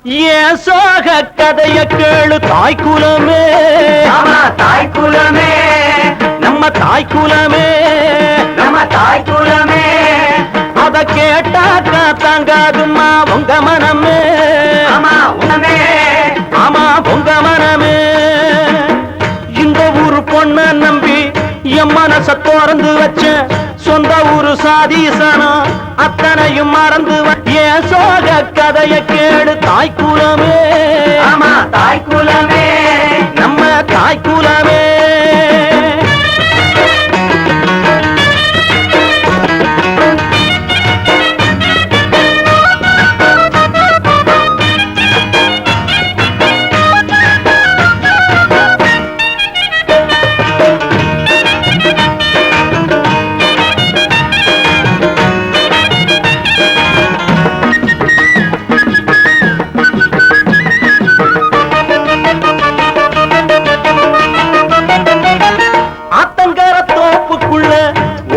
ஏன் சோக கதைய கேளு தாய்க்குலமே, தாய்க்குலமே, நம்ம தாய்க்குலமே, நம்ம தாய்க்குலமே. அத கேட்டாக்கா தாங்காதுமா உங்க மனமே, ஆமா உனமே, ஆமா உங்க மனமே. இந்த ஊரு பொண்ண நம்பி என் மனச திறந்து வச்ச சொந்த ஊரு சாதீசனம் அத்தனையும் மறந்து ஏன் சோக கதைய கேடு தாய்க்குலமே, ஆமா தாய்க்குலமே, நம்ம தாய்க்குலமே.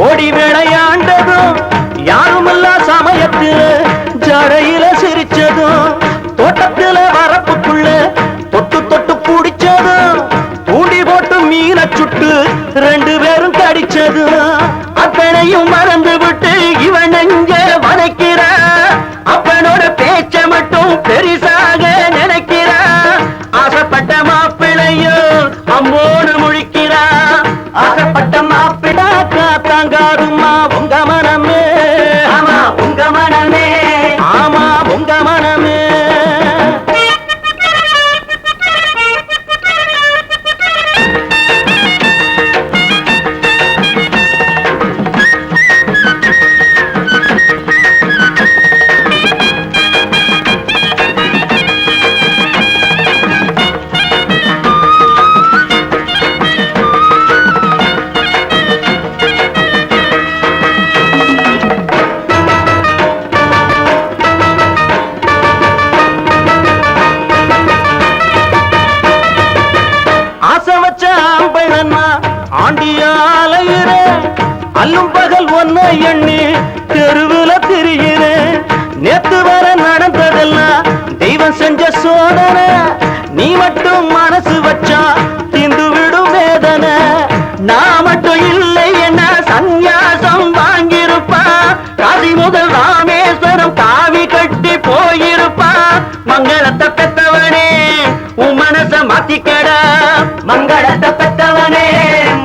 ஓடி விளையாண்டதும் யாருமல்ல சமயத்தில் ஜடையில சிரிச்சதும் தோட்டத்தில் வரப்புக்குள்ள தொட்டு தொட்டு பிடிச்சதும் தூண்டி போட்டு மீன சுட்டு 2 பேரும் கடிச்சதும் அத்தனையும் மறந்து விட்டு இவன் எங்க வதைக்கிற அப்பனோட பேச்ச மட்டும் பெரிசாக நினைக்கிற ஆசைப்பட்ட மாப்பிளையும் அம்மோடு முழிக்கிறா ஆசைப்பட்ட மாப்பிள்ளை தாங்காதுமா உங்க மனமே, ஆமா உங்க மனமே, ஆமா உங்க மனமே. ஆண்டியாலையிற அல்லும் பகல் ஒன்ன எண்ணி தெருவுல திரிகிறேன். நேத்து வர நடந்ததெல்லாம் தெய்வம் செஞ்ச சோதனை, நீ மட்டும் மனசு வச்சா திந்து விடும் வேதனை. நான் மட்டும் இல்லை என்ன சந்நியாசம் வாங்கியிருப்பா, காசி முதல் ராமேஸ்வரம் காவி கட்டி போயிருப்பா. மங்களத்தை பெத்தவனே உன் மனச மாத்திக்கடா, மங்களத்தை பெத்தவனே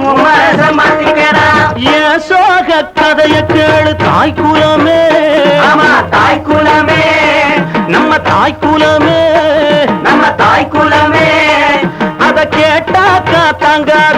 உன் மனச மாத்திக்கடா. ஏன் சோக கதைய கேளு தாய்க்குலமே, ஆமா தாய்க்குலமே, நம்ம தாய்க்குலமே, நம்ம தாய்க்குலமே. அத கேட்டாக்கா தாங்காது